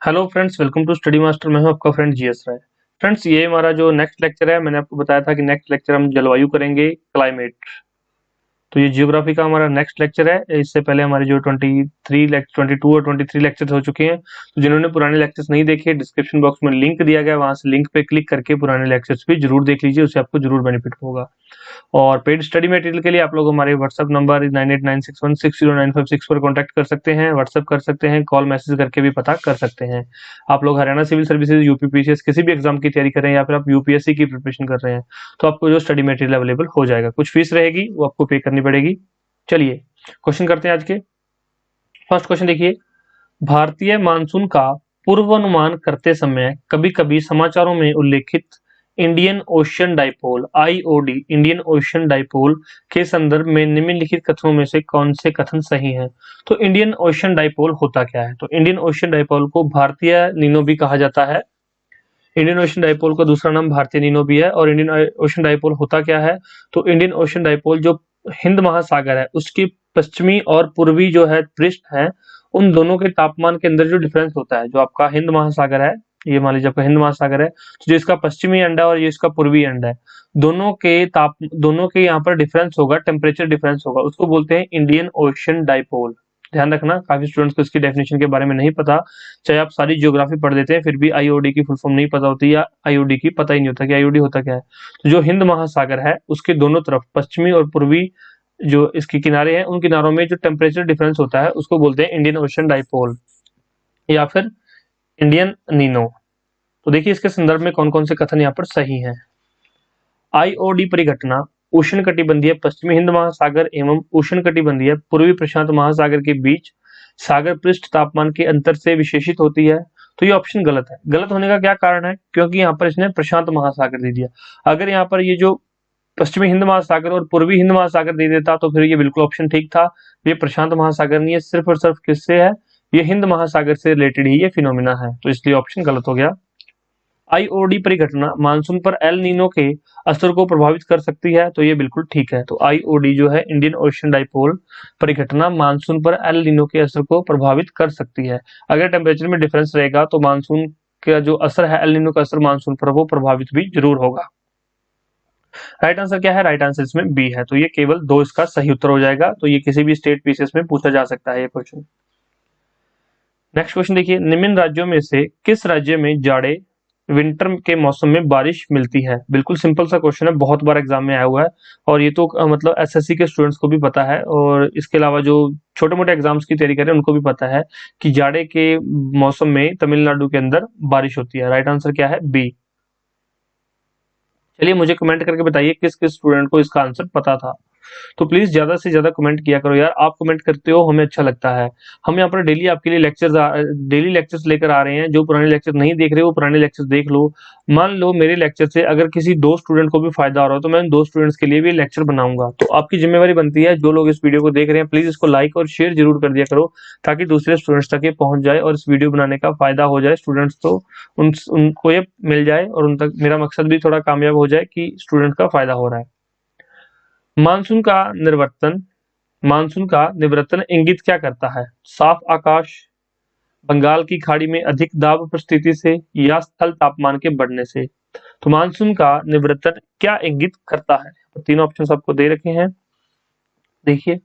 Hello friends, welcome to study master. मैं हूं आपका फ्रेंड जीएस राय। फ्रेंड्स, ये हमारा जो नेक्स्ट लेक्चर है, मैंने आपको बताया था कि नेक्स्ट लेक्चर हम जलवायु करेंगे, क्लाइमेट। तो ये जियोग्राफी का हमारा नेक्स्ट लेक्चर है। इससे पहले हमारे जो 22 और 23 लेक्चर्स हो चुके हैं। तो जिन्होंने पुराने लेक्चर्स नहीं देखे, डिस्क्रिप्शन बॉक्स में लिंक दिया गया, वहां से लिंक पे क्लिक करके पुराने लेक्चर्स भी जरूर देख लीजिए, उससे आपको जरूर बेनिफिट होगा। और पेड स्टडी मटेरियल के लिए आप लोग हमारे व्हाट्सएप नंबर 9896160956 पर कॉन्टैक्ट कर सकते हैं, व्हाट्सएप कर सकते हैं, कॉल मैसेज करके भी पता कर सकते हैं। आप लोग हरियाणा सिविल सर्विसेज, यूपीपीसीएस किसी भी एग्जाम की तैयारी कर रहे हैं या फिर आप यूपीएससी की प्रिपरेशन कर रहे हैं, तो आपको जो स्टडी मटेरियल अवेलेबल हो जाएगा। कुछ फीस रहेगी, वो आपको पे करनी पड़ेगी। चलिए क्वेश्चन करते हैं आज के। फर्स्ट क्वेश्चन देखिए, भारतीय मानसून का पूर्वानुमान करते समय कभी कभी समाचारों में उल्लेखित Indian ocean dipole IOD Indian ocean dipole के संदर्भ में निम्नलिखित कथनों में से कौन से कथन सही हैं? तो इंडियन ओशियन डाइपोल होता क्या है? तो इंडियन ओशियन डाइपोल को भारतीय नीनो भी कहा जाता है। इंडियन ओशियन डाइपोल का दूसरा नाम भारतीय नीनो भी है। और इंडियन ओशियन डाइपोल होता क्या है? तो इंडियन ओशियन डाइपोल जो हिंद महासागर है उसकी पश्चिमी और पूर्वी जो है पृष्ठ है, उन दोनों के तापमान के अंदर जो डिफरेंस होता है, जो आपका हिंद महासागर है, ये मान लीजिए आपका हिंद महासागर है, तो जो इसका पश्चिमी एंड है और ये इसका पूर्वी एंड है, दोनों के यहाँ पर डिफरेंस होगा, टेम्परेचर डिफरेंस होगा, उसको बोलते हैं इंडियन ओशियन डाइपोल। ध्यान रखना, काफी स्टूडेंट्स को इसकी डेफिनेशन के बारे में नहीं पता। चाहे आप सारी ज्योग्राफी पढ़ लेते हैं, फिर भी आईओडी की फुल फॉर्म नहीं पता होती, या आईओडी की पता ही नहीं होता कि आईओडी होता क्या है। तो जो हिंद महासागर है उसके दोनों तरफ पश्चिमी और पूर्वी जो इसके किनारे हैं, उन किनारों में जो टेम्परेचर डिफरेंस होता है उसको बोलते हैं इंडियन ओशियन डाइपोल या फिर इंडियन नीनो। तो देखिए इसके संदर्भ में कौन कौन से कथन यहाँ पर सही हैं। आईओडी परिघटना उष्ण कटिबंधीय पश्चिमी हिंद महासागर एवं उष्ण कटिबंधीय पूर्वी प्रशांत महासागर के बीच सागर पृष्ठ तापमान के अंतर से विशेषित होती है। तो ये ऑप्शन गलत है। गलत होने का क्या कारण है? क्योंकि यहाँ पर इसने प्रशांत महासागर दे दिया। अगर यहाँ पर ये जो पश्चिमी हिंद महासागर और पूर्वी हिंद महासागर दे देता तो फिर ये बिल्कुल ऑप्शन ठीक था। ये प्रशांत महासागर नहीं है, सिर्फ और सिर्फ किससे है? ये हिंद महासागर से रिलेटेड ही ये फिनोमिना है, तो इसलिए ऑप्शन गलत हो गया। आईओडी परिघटना मानसून पर एल नीनो के असर को प्रभावित कर सकती है, तो ये बिल्कुल ठीक है। तो आईओडी जो है इंडियन ओशियन डाइपोल परिघटना मानसून पर एल नीनो के असर को प्रभावित कर सकती है। अगर टेम्परेचर में डिफरेंस रहेगा तो मानसून का जो असर है, एल नीनो का असर मानसून पर, वो प्रभावित भी जरूर होगा। राइट आंसर क्या है? राइट आंसर इसमें बी है। तो ये केवल 2 इसका सही उत्तर हो जाएगा। तो ये किसी भी स्टेट पीसीएस में पूछा जा सकता है ये क्वेश्चन। नेक्स्ट क्वेश्चन देखिए, निम्न राज्यों में से किस राज्य में जाड़े विंटर के मौसम में बारिश मिलती है? बिल्कुल सिंपल सा क्वेश्चन है, बहुत बार एग्जाम में आया हुआ है, और ये तो मतलब एसएससी के स्टूडेंट्स को भी पता है, और इसके अलावा जो छोटे मोटे एग्जाम्स की तैयारी कर रहे हैं उनको भी पता है कि जाड़े के मौसम में तमिलनाडु के अंदर बारिश होती है। राइट आंसर क्या है? बी। चलिए मुझे कमेंट करके बताइए किस किस स्टूडेंट को इसका आंसर पता था। तो प्लीज ज्यादा से ज्यादा कमेंट किया करो यार, आप कमेंट करते हो हमें अच्छा लगता है। हम यहाँ पर डेली आपके लिए डेली लेक्चर्स लेकर आ रहे हैं। जो पुराने लेक्चर नहीं देख रहे वो पुराने लेक्चर्स देख लो। मान लो मेरे लेक्चर से अगर किसी 2 स्टूडेंट को भी फायदा हो रहा हो तो मैं 2 स्टूडेंट्स के लिए भी लेक्चर बनाऊंगा। तो आपकी जिम्मेवारी बनती है, जो लोग इस वीडियो को देख रहे हैं प्लीज इसको लाइक और शेयर जरूर कर दिया करो, ताकि दूसरे स्टूडेंट्स तक ये पहुंच जाए और इस वीडियो बनाने का फायदा हो जाए स्टूडेंट्स, तो उनको ये मिल जाए और उन तक मेरा मकसद भी थोड़ा कामयाब हो जाए कि स्टूडेंट का फायदा हो रहा है। मानसून का निवर्तन इंगित क्या करता है? साफ आकाश, बंगाल की खाड़ी में अधिक दाब परिस्थिति से, या स्थल तापमान के बढ़ने से? तो मानसून का निवर्तन क्या इंगित करता है? तो 3 ऑप्शन आपको दे रखे हैं, देखिए।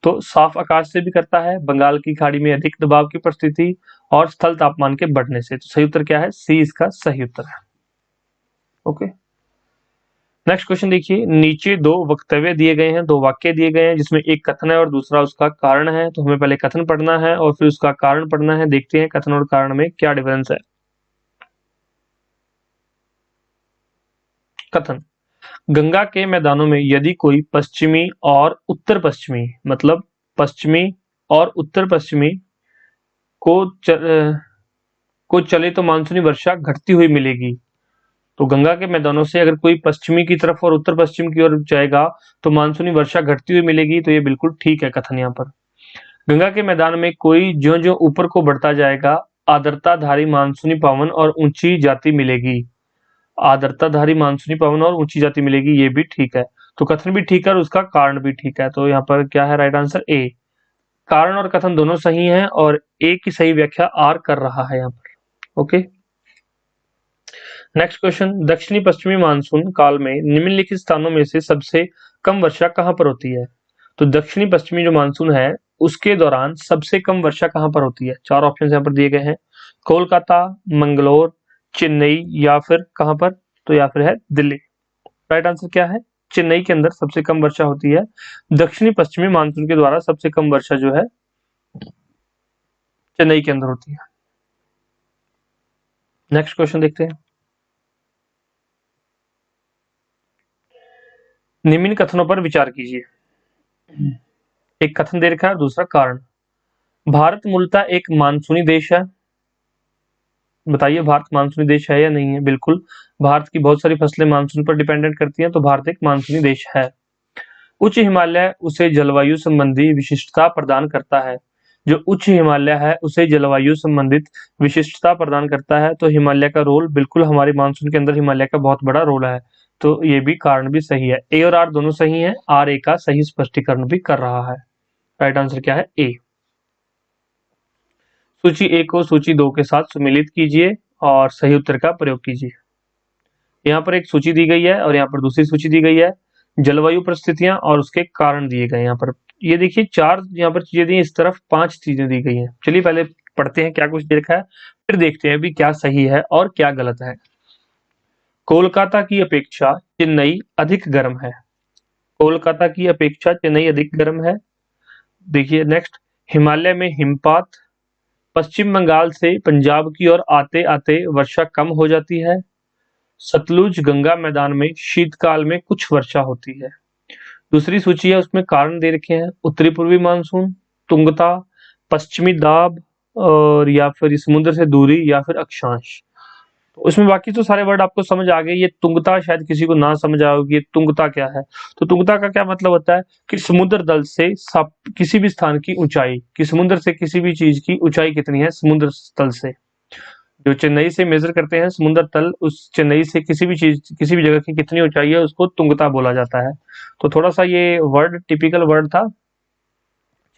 तो साफ आकाश से भी करता है, बंगाल की खाड़ी में अधिक दबाव की परिस्थिति, और स्थल तापमान के बढ़ने से। तो सही उत्तर क्या है? सी इसका सही उत्तर है। ओके, नेक्स्ट क्वेश्चन देखिए, नीचे 2 वक्तव्य दिए गए हैं, 2 वाक्य दिए गए हैं, जिसमें एक कथन है और दूसरा उसका कारण है। तो हमें पहले कथन पढ़ना है और फिर उसका कारण पढ़ना है। देखते हैं कथन और कारण में क्या डिफरेंस है। कथन, गंगा के मैदानों में यदि कोई पश्चिमी और उत्तर पश्चिमी, मतलब पश्चिमी और उत्तर पश्चिमी को चले तो मानसूनी वर्षा घटती हुई मिलेगी। तो गंगा के मैदानों से अगर कोई पश्चिमी की तरफ और उत्तर पश्चिम की ओर जाएगा तो मानसूनी वर्षा घटती हुई मिलेगी। तो ये बिल्कुल ठीक है कथन। यहाँ पर गंगा के मैदान में कोई ज्यो ज्यो ऊपर को बढ़ता जाएगा, आर्द्रताधारी मानसूनी पवन और ऊंची जाति मिलेगी। आर्द्रताधारी मानसूनी पवन और ऊंची जाति मिलेगी, ये भी ठीक है। तो कथन भी ठीक है और उसका कारण भी ठीक है। तो यहाँ पर क्या है? Right answer A. कारण और कथन दोनों सही हैं और ए की सही व्याख्या आर कर रहा है यहाँ पर। ओके। नेक्स्ट क्वेश्चन, दक्षिणी पश्चिमी मानसून काल में निम्नलिखित स्थानों में से सबसे कम वर्षा कहां पर होती है? तो दक्षिणी पश्चिमी जो मानसून है उसके दौरान सबसे कम वर्षा कहां पर होती है? चार ऑप्शन यहाँ पर दिए गए हैं, कोलकाता, मंगलोर, चेन्नई या फिर कहां पर? तो या फिर है दिल्ली। राइट आंसर क्या है? चेन्नई के अंदर सबसे कम वर्षा होती है। दक्षिणी पश्चिमी मानसून के द्वारा सबसे कम वर्षा जो है चेन्नई के अंदर होती है। नेक्स्ट क्वेश्चन देखते हैं। निम्न कथनों पर विचार कीजिए। एक कथन दे रखा है, दूसरा कारण। भारत मूलतः एक मानसूनी देश है। बताइए भारत मानसूनी देश है या नहीं है? बिल्कुल, भारत की बहुत सारी फसलें मानसून पर डिपेंडेंट करती हैं, तो भारत एक मानसूनी देश है। उच्च हिमालय उसे जलवायु संबंधी विशिष्टता प्रदान करता है। जो उच्च हिमालय है उसे जलवायु संबंधित विशिष्टता प्रदान करता है, तो हिमालय का रोल बिल्कुल हमारे मानसून के अंदर हिमालय का बहुत बड़ा रोल है। तो ये भी कारण भी सही है, ए और आर दोनों सही है, आर ए का सही स्पष्टीकरण भी कर रहा है। राइट आंसर क्या है? ए। सूची ए को सूची 2 के साथ सम्मिलित कीजिए और सही उत्तर का प्रयोग कीजिए। यहाँ पर एक सूची दी गई है और यहाँ पर दूसरी सूची दी गई है, जलवायु परिस्थितियां और उसके कारण दिए गए। यहाँ पर ये देखिए चार यहाँ पर चीजें दी, इस तरफ 5 चीजें दी गई हैं। चलिए पहले पढ़ते हैं क्या कुछ देखा है, फिर देखते हैं भी क्या सही है और क्या गलत है। कोलकाता की अपेक्षा चेन्नई अधिक गर्म है। कोलकाता की अपेक्षा चेन्नई अधिक गर्म है। देखिए नेक्स्ट, हिमालय में हिमपात, पश्चिम बंगाल से पंजाब की ओर आते आते वर्षा कम हो जाती है। सतलुज गंगा मैदान में शीतकाल में कुछ वर्षा होती है। दूसरी सूची है उसमें कारण दे रखे हैं, उत्तरी पूर्वी मानसून, तुंगता, पश्चिमी दाब और या फिर समुद्र से दूरी या फिर अक्षांश। तो उसमें बाकी तो सारे वर्ड आपको समझ आ गए। ये तुंगता शायद किसी को ना समझ आया हो कि ये तुंगता क्या है। तो तुंगता का क्या मतलब होता है कि समुद्र तल से किसी भी स्थान की ऊंचाई, कि समुद्र से किसी भी चीज की ऊंचाई कितनी है समुद्र तल से। जो चेन्नई से मेजर करते हैं समुद्र तल, उस चेन्नई से किसी भी चीज किसी भी जगह की कितनी ऊंचाई है उसको तुंगता बोला जाता है। तो थोड़ा सा ये वर्ड टिपिकल वर्ड था।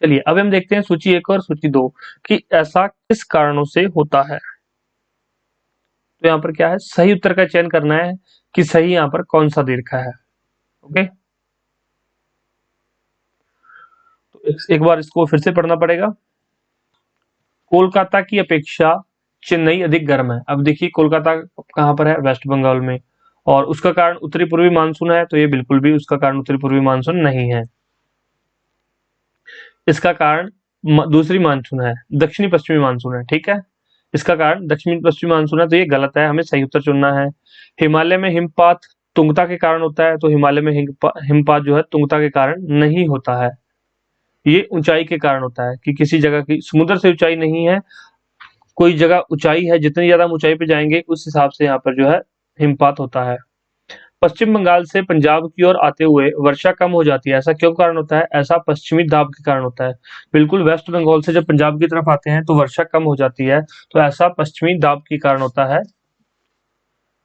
चलिए अब हम देखते हैं सूची 1 और सूची 2 कि ऐसा किस कारणों से होता है। तो यहाँ पर क्या है, सही उत्तर का चयन करना है कि सही यहाँ पर कौन सा दे रखा है। ओके, तो एक बार इसको फिर से पढ़ना पड़ेगा। कोलकाता की अपेक्षा चेन्नई अधिक गर्म है। अब देखिए कोलकाता कहां पर है? वेस्ट बंगाल में। और उसका कारण उत्तरी पूर्वी मानसून है, तो ये बिल्कुल भी उसका कारण उत्तरी पूर्वी मानसून नहीं है। इसका कारण दूसरी मानसून है, दक्षिणी पश्चिमी मानसून है। ठीक है, इसका कारण दक्षिणी पश्चिमी मानसून है, तो ये गलत है, हमें सही उत्तर चुनना है। हिमालय में हिमपात तुंगता के कारण होता है, तो हिमालय में हिमपात जो है तुंगता के कारण नहीं होता है। ये ऊंचाई के कारण होता है कि किसी जगह की समुद्र से ऊंचाई नहीं है, कोई जगह ऊंचाई है, जितनी ज्यादा ऊंचाई पे जाएंगे उस हिसाब से यहाँ पर जो है हिमपात होता है। पश्चिम बंगाल से पंजाब की ओर आते हुए वर्षा कम हो जाती है, ऐसा क्यों कारण होता है? ऐसा पश्चिमी दाब के कारण होता है। बिल्कुल, वेस्ट बंगाल से जब पंजाब की तरफ आते हैं तो वर्षा कम हो जाती है, तो ऐसा पश्चिमी दाब के कारण होता है,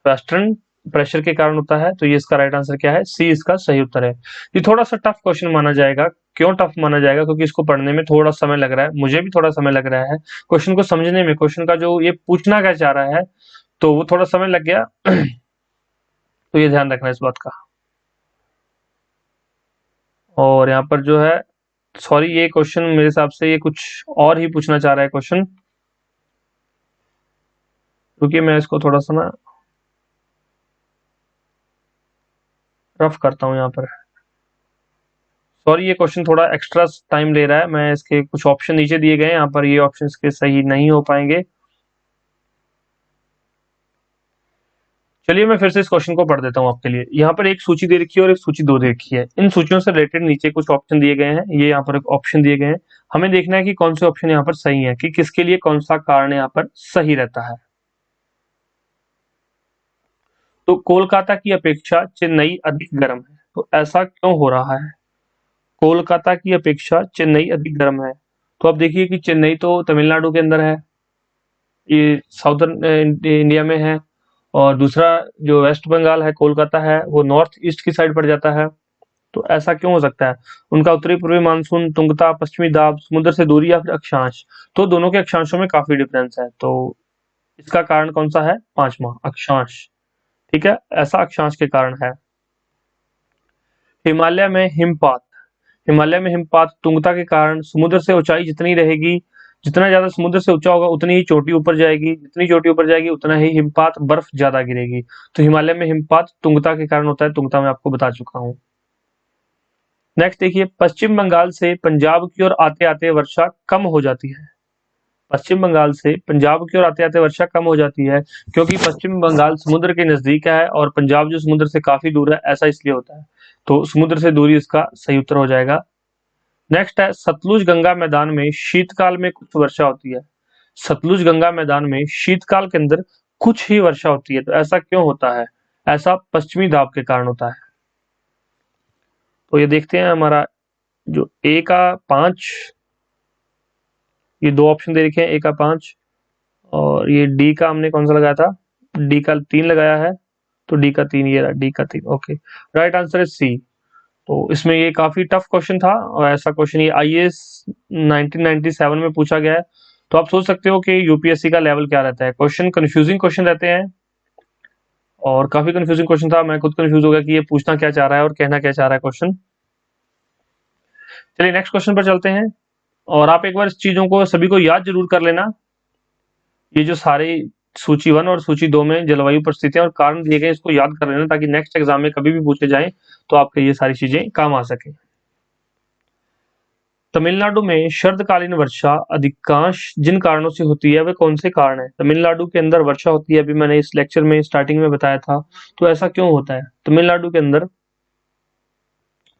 वेस्टर्न प्रेशर के कारण होता है। तो ये इसका राइट आंसर क्या है? सी इसका सही उत्तर है। ये थोड़ा सा टफ क्वेश्चन माना जाएगा। क्यों टफ माना जाएगा? क्योंकि इसको पढ़ने में थोड़ा समय लग रहा है, मुझे भी थोड़ा समय लग रहा है क्वेश्चन को समझने में, क्वेश्चन का जो ये पूछना क्या चाह रहा है, तो वो थोड़ा समय लग गया। तो ये ध्यान रखना इस बात का। और यहाँ पर जो है, सॉरी, ये क्वेश्चन मेरे हिसाब से ये कुछ और ही पूछना चाह रहा है क्वेश्चन, क्योंकि मैं इसको थोड़ा सा ना रफ करता हूँ यहाँ पर। सॉरी, ये क्वेश्चन थोड़ा एक्स्ट्रा टाइम ले रहा है। मैं इसके कुछ ऑप्शन नीचे दिए गए हैं, यहाँ पर ये ऑप्शन इसके सही नहीं हो पाएंगे। चलिए मैं फिर से इस क्वेश्चन को पढ़ देता हूँ आपके लिए। यहाँ पर एक सूची दे रखी है और एक सूची 2 दे रखी है। इन सूचियों से रिलेटेड नीचे कुछ ऑप्शन दिए गए हैं, ये यहाँ पर एक ऑप्शन दिए गए हैं। हमें देखना है कि कौन से ऑप्शन यहाँ पर सही है, कि किसके लिए कौन सा कारण यहाँ पर सही रहता है। तो कोलकाता की अपेक्षा चेन्नई अधिक गर्म है, तो ऐसा क्यों हो रहा है? कोलकाता की अपेक्षा चेन्नई अधिक गर्म है। तो अब देखिए कि चेन्नई तो तमिलनाडु के अंदर है, ये साउथर्न इंडिया में है, और दूसरा जो वेस्ट बंगाल है, कोलकाता है, वो नॉर्थ ईस्ट की साइड पड़ जाता है। तो ऐसा क्यों हो सकता है? उनका उत्तरी पूर्वी मानसून, तुंगता, पश्चिमी दाब, समुद्र से दूरी या फिर अक्षांश। तो दोनों के अक्षांशों में काफी डिफरेंस है, तो इसका कारण कौन सा है? पांचवा, अक्षांश। ठीक है, ऐसा अक्षांश के कारण है। हिमालय में हिमपात। हिमालय में हिमपात तुंगता के कारण समुद्र से ऊंचाई जितनी रहेगी, जितना ज्यादा समुद्र से ऊंचा होगा उतनी ही चोटी ऊपर जाएगी, जितनी चोटी ऊपर जाएगी उतना ही हिमपात, बर्फ ज्यादा गिरेगी। तो हिमालय में हिमपात तुंगता के कारण होता है, तुंगता मैं आपको बता चुका हूँ। नेक्स्ट देखिए, पश्चिम बंगाल से पंजाब की ओर आते आते वर्षा कम हो जाती है। पश्चिम बंगाल से पंजाब की ओर आते आते वर्षा कम हो जाती है क्योंकि पश्चिम बंगाल समुद्र के नजदीक है और पंजाब जो समुद्र से काफी दूर है, ऐसा इसलिए होता है। तो समुद्र से दूरी इसका सही उत्तर हो जाएगा। नेक्स्ट है, सतलुज गंगा मैदान में शीतकाल में कुछ वर्षा होती है। सतलुज गंगा मैदान में शीतकाल के अंदर कुछ ही वर्षा होती है। तो ऐसा क्यों होता है? ऐसा पश्चिमी दाब के कारण होता है। तो ये देखते हैं, हमारा जो ए का 5, ये दो ऑप्शन दे रखे हैं, ए का 5, और ये डी का हमने कौन सा लगाया था? डी का 3 लगाया है, तो डी का 3, ये रहा डी का 3। ओके, राइट आंसर है सी। तो इसमें ये काफी टफ क्वेश्चन था और ऐसा क्वेश्चन ये आईएएस 1997 में पूछा गया है। तो आप सोच सकते हो कि यूपीएससी का लेवल क्या रहता है। क्वेश्चन कंफ्यूजिंग क्वेश्चन रहते हैं और काफी कंफ्यूजिंग क्वेश्चन था। मैं खुद कंफ्यूज हो गया कि ये पूछना क्या चाह रहा है और कहना क्या चाह रहा है क्वेश्चन। चलिए नेक्स्ट क्वेश्चन पर चलते हैं, और आप एक बार इस चीजों को सभी को याद जरूर कर लेना। ये जो सारे सूची 1 और सूची 2 में जलवायु परिस्थितियां और कारण दिए गए, इसको याद कर लेना ताकि नेक्स्ट एग्जाम में कभी भी पूछे जाएं तो आपके ये सारी चीजें काम आ सके। तमिलनाडु में शरदकालीन वर्षा अधिकांश जिन कारणों से होती है, वे कौन से कारण है? तमिलनाडु के अंदर वर्षा होती है, अभी मैंने इस लेक्चर में स्टार्टिंग में बताया था। तो ऐसा क्यों होता है? तमिलनाडु के अंदर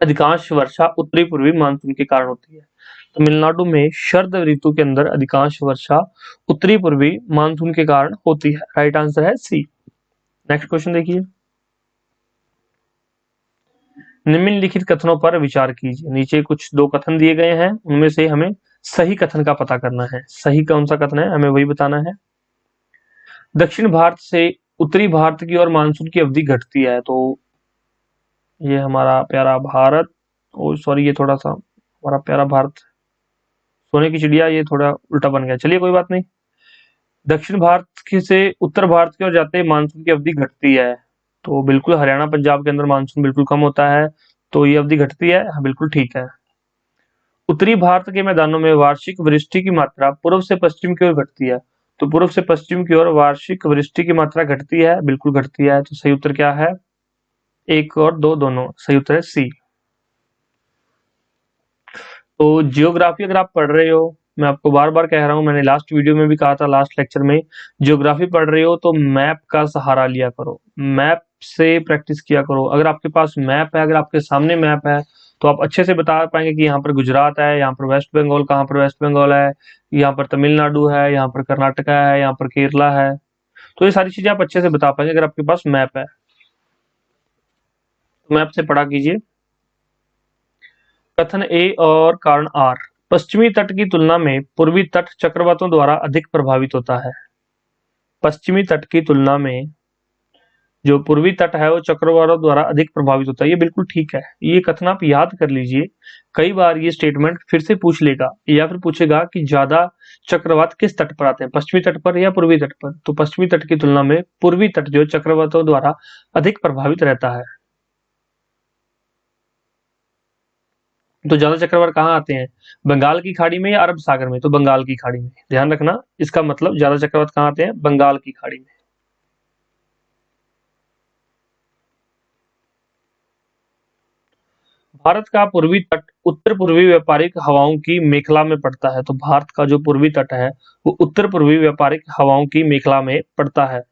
अधिकांश वर्षा उत्तरी पूर्वी मानसून के कारण होती है। तमिलनाडु में शरद ऋतु के अंदर अधिकांश वर्षा उत्तरी पूर्वी मानसून के कारण होती है। राइट आंसर है सी। नेक्स्ट क्वेश्चन देखिए, निम्नलिखित कथनों पर विचार कीजिए। नीचे कुछ दो कथन दिए गए हैं, उनमें से हमें सही कथन का पता करना है। सही कौन सा कथन है, हमें वही बताना है। दक्षिण भारत से उत्तरी भारत की ओर मानसून की अवधि घटती है। तो ये हमारा प्यारा भारत, ओ सॉरी, ये थोड़ा सा हमारा प्यारा भारत, सोने की चिड़िया, ये थोड़ा उल्टा बन गया, चलिए कोई बात नहीं। दक्षिण भारत से उत्तर भारत की ओर जाते मानसून की अवधि घटती है। तो बिल्कुल हरियाणा पंजाब के अंदर मानसून बिल्कुल कम होता है, तो ये अवधि घटती है। हाँ, बिल्कुल ठीक है। उत्तरी भारत के मैदानों में वार्षिक वृष्टि की मात्रा पूर्व से पश्चिम की ओर घटती है। तो पूर्व से पश्चिम की ओर वार्षिक वृष्टि की मात्रा घटती है, बिल्कुल घटती है। तो सही उत्तर क्या है? 1 और 2 दोनों सही उत्तर है सी। तो जियोग्राफी अगर आप पढ़ रहे हो, मैं आपको बार बार कह रहा हूं, मैंने लास्ट वीडियो में भी कहा था, लास्ट लेक्चर में, जियोग्राफी पढ़ रहे हो तो मैप का सहारा लिया करो, मैप से प्रैक्टिस किया करो। अगर आपके पास मैप है, अगर आपके सामने मैप है, तो आप अच्छे से बता पाएंगे कि यहाँ पर गुजरात है, यहाँ पर वेस्ट बंगाल, कहाँ पर वेस्ट बंगाल है, यहाँ पर तमिलनाडु है, यहाँ पर कर्नाटका है, यहाँ पर केरला है। तो ये सारी चीजें आप अच्छे से बता पाएंगे अगर आपके पास मैप है। तो मैप से पढ़ा कीजिए। कथन ए और कारण आर, पश्चिमी तट की तुलना में पूर्वी तट चक्रवातों द्वारा अधिक प्रभावित होता है। पश्चिमी तट की तुलना में जो पूर्वी तट है वो चक्रवातों द्वारा अधिक प्रभावित होता है। ये बिल्कुल ठीक है, ये कथन आप याद कर लीजिए। कई बार ये स्टेटमेंट फिर से पूछ लेगा या फिर पूछेगा कि ज्यादा चक्रवात किस तट पर आते हैं, पश्चिमी तट पर या पूर्वी तट पर। तो पश्चिमी तट की तुलना में पूर्वी तट जो चक्रवातों द्वारा अधिक प्रभावित रहता है। तो ज्यादा चक्रवात कहाँ आते हैं? बंगाल की खाड़ी में या अरब सागर में? तो बंगाल की खाड़ी में, ध्यान रखना, इसका मतलब ज्यादा चक्रवात कहाँ आते हैं? बंगाल की खाड़ी में। भारत का पूर्वी तट उत्तर पूर्वी व्यापारिक हवाओं की मेखला में पड़ता है। तो भारत का जो पूर्वी तट है वो उत्तर पूर्वी व्यापारिक हवाओं की मेखला में पड़ता है।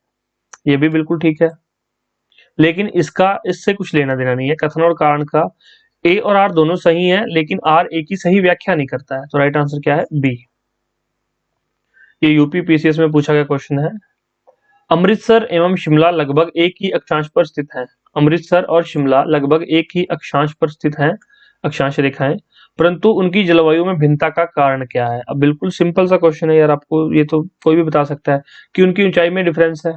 ये भी बिल्कुल ठीक है, लेकिन इसका इससे कुछ लेना देना नहीं है। कथन और कारण का ए और आर दोनों सही हैं, लेकिन आर ए की सही व्याख्या नहीं करता है। तो राइट आंसर क्या है? बी। ये यूपी पीसीएस में पूछा गया क्वेश्चन है। अमृतसर एवं शिमला लगभग एक ही अक्षांश पर स्थित हैं। अमृतसर और शिमला लगभग एक ही अक्षांश पर स्थित हैं, अक्षांश रेखाएं, परंतु उनकी जलवायु में भिन्नता का कारण क्या है? अब बिल्कुल सिंपल सा क्वेश्चन है यार, आपको ये तो कोई भी बता सकता है कि उनकी ऊंचाई में डिफरेंस है।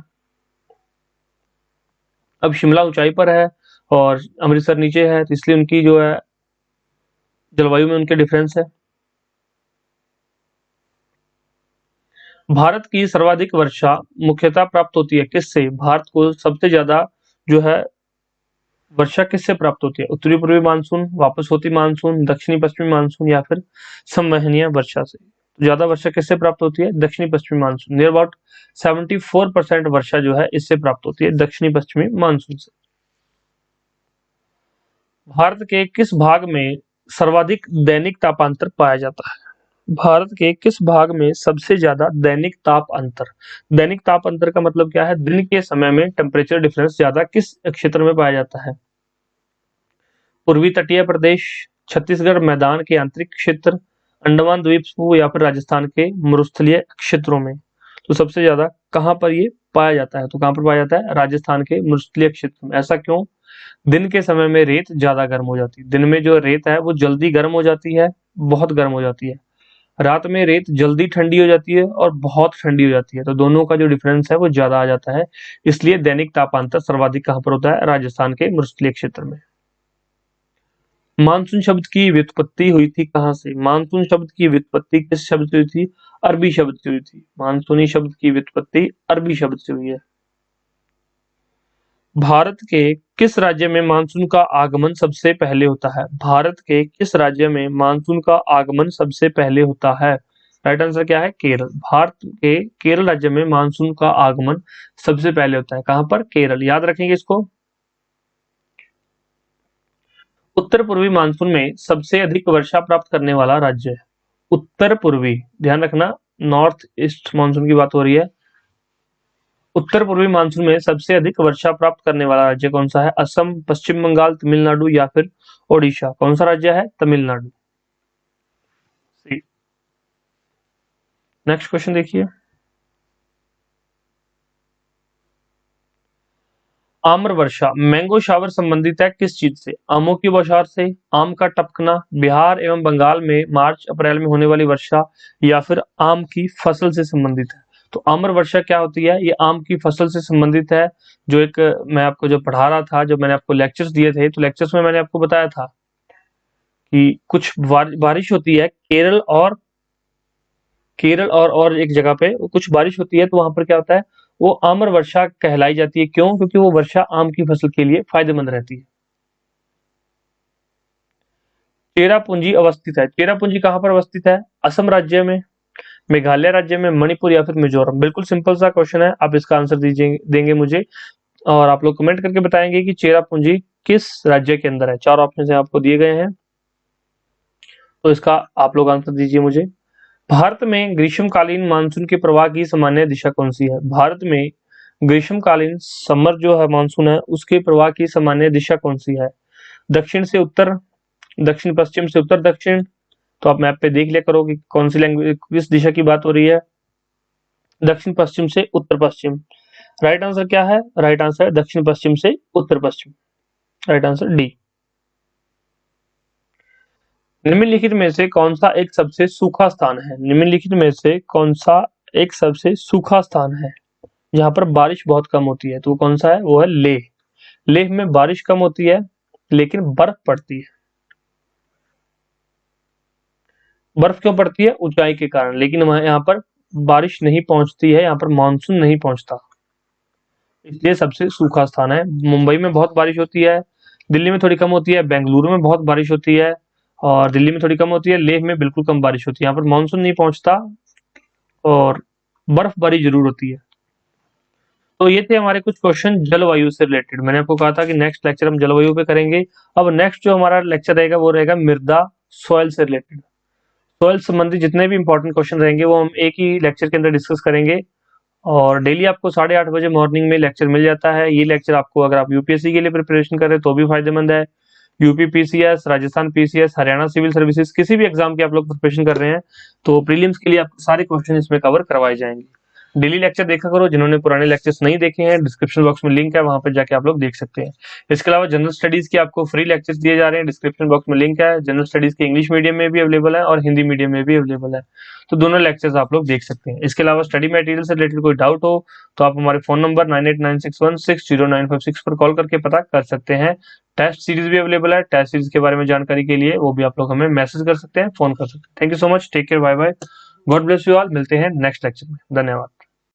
अब शिमला ऊंचाई पर है और अमृतसर नीचे है, तो इसलिए उनकी जो है जलवायु में उनके डिफरेंस है। भारत की सर्वाधिक वर्षा मुख्यतः प्राप्त होती है किससे? भारत को सबसे ज्यादा जो है वर्षा किससे प्राप्त होती है? उत्तरी पूर्वी मानसून, वापस होती मानसून, दक्षिणी पश्चिमी मानसून या फिर संवहनीय वर्षा से। तो ज्यादा वर्षा किससे प्राप्त होती है? दक्षिणी पश्चिमी मानसून। नियर अबाउट 74% वर्षा जो है इससे प्राप्त होती है, दक्षिणी पश्चिमी मानसून से। भारत के किस भाग में सर्वाधिक दैनिक तापांतर पाया जाता है? भारत के किस भाग में सबसे ज्यादा दैनिक ताप अंतर? दैनिक ताप अंतर का मतलब क्या है? दिन के समय में टेम्परेचर डिफरेंस ज्यादा किस क्षेत्र में पाया जाता है? पूर्वी तटीय प्रदेश, छत्तीसगढ़ मैदान के आंतरिक क्षेत्र, अंडमान द्वीप समूह या फिर राजस्थान के मरुस्थलीय क्षेत्रों में। तो सबसे ज्यादा कहां पर ये पाया जाता है? तो कहां पर पाया जाता है? राजस्थान के मरुस्थलीय क्षेत्र में। ऐसा क्यों? दिन के समय में रेत ज्यादा गर्म हो जाती है। दिन में जो रेत है वो जल्दी गर्म हो जाती है, बहुत गर्म हो जाती है। रात में रेत जल्दी ठंडी हो जाती है और बहुत ठंडी हो जाती है। तो दोनों का जो डिफरेंस है वो ज्यादा आ जाता है। इसलिए दैनिक तापांतर सर्वाधिक कहां पर होता है? राजस्थान के मरुस्थलीय क्षेत्र में। मानसून शब्द की व्युत्पत्ति हुई थी कहां से? मानसून शब्द की व्युत्पत्ति किस शब्द से हुई थी? अरबी शब्द से हुई थी। मानसूनी शब्द की व्युत्पत्ति अरबी शब्द से हुई है। भारत के किस राज्य में मानसून का आगमन सबसे पहले होता है? भारत के किस राज्य में मानसून का आगमन सबसे पहले होता है? राइट आंसर क्या है? केरल। भारत के केरल राज्य में मानसून का आगमन सबसे पहले होता है। कहां पर? केरल। याद रखेंगे इसको। उत्तर पूर्वी मानसून में सबसे अधिक वर्षा प्राप्त करने वाला राज्य है। उत्तर पूर्वी, ध्यान रखना, नॉर्थ ईस्ट मानसून की बात हो रही है। उत्तर पूर्वी मानसून में सबसे अधिक वर्षा प्राप्त करने वाला राज्य कौन सा है? असम, पश्चिम बंगाल, तमिलनाडु या फिर ओडिशा। कौन सा राज्य है? तमिलनाडु। नेक्स्ट क्वेश्चन देखिए। आम्र वर्षा, मैंगो शावर संबंधित है किस चीज से? आमों की बौछार से, आम का टपकना, बिहार एवं बंगाल में मार्च अप्रैल में होने वाली वर्षा या फिर आम की फसल से संबंधित है। तो आम्र वर्षा क्या होती है? ये आम की फसल से संबंधित है। जो एक मैं आपको जो पढ़ा रहा था, जो मैंने आपको लेक्चर्स दिए थे, तो लेक्चर्स में मैंने आपको बताया था कि कुछ बारिश होती है केरल और एक जगह पे कुछ बारिश होती है, तो वहां पर क्या होता है? वो आम्र वर्षा कहलाई जाती है। क्यों? क्योंकि वो वर्षा आम की फसल के लिए फायदेमंद रहती है। चेरापूंजी अवस्थित है। चेरापूंजी कहां पर अवस्थित है? असम राज्य में, मेघालय राज्य में, मणिपुर या फिर मिजोरम। बिल्कुल सिंपल सा क्वेश्चन है, आप इसका आंसर देंगे मुझे और आप लोग कमेंट करके बताएंगे कि चेरापूंजी किस राज्य के अंदर है। चार ऑप्शन आपको दिए गए हैं, तो इसका आप लोग आंसर दीजिए मुझे। भारत में ग्रीष्मकालीन मानसून के प्रवाह की सामान्य दिशा कौन सी है? भारत में ग्रीष्मकालीन समर जो है मानसून है, उसके प्रवाह की सामान्य दिशा कौन सी है? दक्षिण से उत्तर, दक्षिण पश्चिम से उत्तर दक्षिण। तो आप मैप पे देख लिया करो कि कौन सी लैंग्वेज किस दिशा की बात हो रही है। दक्षिण पश्चिम से उत्तर पश्चिम। राइट आंसर क्या है? राइट आंसर दक्षिण पश्चिम से उत्तर पश्चिम। Right answer D. निम्नलिखित में से कौन सा एक सबसे सूखा स्थान है? निम्नलिखित में से कौन सा एक सबसे सूखा स्थान है जहां पर बारिश बहुत कम होती है? तो वो कौन सा है? वो है लेह। लेह में बारिश कम होती है लेकिन बर्फ पड़ती है। बर्फ क्यों पड़ती है? ऊंचाई के कारण। लेकिन वहां यहाँ पर बारिश नहीं पहुंचती है, यहाँ पर मानसून नहीं पहुंचता, इसलिए सबसे सूखा स्थान है। मुंबई में बहुत बारिश होती है, दिल्ली में थोड़ी कम होती है, बेंगलुरु में बहुत बारिश होती है और दिल्ली में थोड़ी कम होती है, लेह में बिल्कुल कम बारिश होती है। यहाँ पर मानसून नहीं पहुंचता और बर्फबारी जरूर होती है। तो ये थे हमारे कुछ क्वेश्चन जलवायु से रिलेटेड। मैंने आपको कहा था कि नेक्स्ट लेक्चर हम जलवायु पे करेंगे। अब नेक्स्ट जो हमारा लेक्चर रहेगा वो रहेगा मृदा सॉइल से रिलेटेड। सॉइल संबंधी जितने भी इंपॉर्टेंट क्वेश्चन रहेंगे वो हम एक ही लेक्चर के अंदर डिस्कस करेंगे। और डेली आपको 8:30 बजे मॉर्निंग में लेक्चर मिल जाता है। ये लेक्चर आपको अगर आप यूपीएससी के लिए प्रिपरेशन कर रहे हैं तो भी फायदेमंद है। UP PCS, Rajasthan PCS, Haryana civil services, किसी भी एग्जाम की आप लोग प्रिपरेशन कर रहे हैं तो प्रीलिम्स के लिए आपको सारे क्वेश्चन इसमें कवर करवाए जाएंगे। डेली लेक्चर देखा करो। जिन्होंने पुराने लेक्चर्स नहीं देखे हैं, डिस्क्रिप्शन बॉक्स में लिंक है, वहां पर जाके आप लोग देख सकते हैं। इसके अलावा जनरल स्टडीज के आपको फ्री लेक्चर्स दिए जा रहे हैं, डिस्क्रिप्शन बॉक्स में लिंक है। जनरल स्टडीज के इंग्लिश मीडियम में भी अवेलेबल है और हिंदी मीडियम में भी अवेलेबल है, तो दोनों लेक्चर्स आप लोग देख सकते हैं। इसके अलावा स्टडी मटेरियल से रिलेटेड कोई डाउट हो तो आप हमारे फोन नंबर 9896160956 पर कॉल करके पता कर सकते हैं। टेस्ट सीरीज भी अवेलेबल है, टेस्ट सीरीज के बारे में जानकारी के लिए वो भी आप लोग हमें मैसेज कर सकते हैं, फोन कर सकते हैं। Thank you so much, take care, bye bye. God bless you all, मिलते हैं नेक्स्ट लेक्चर में। धन्यवाद।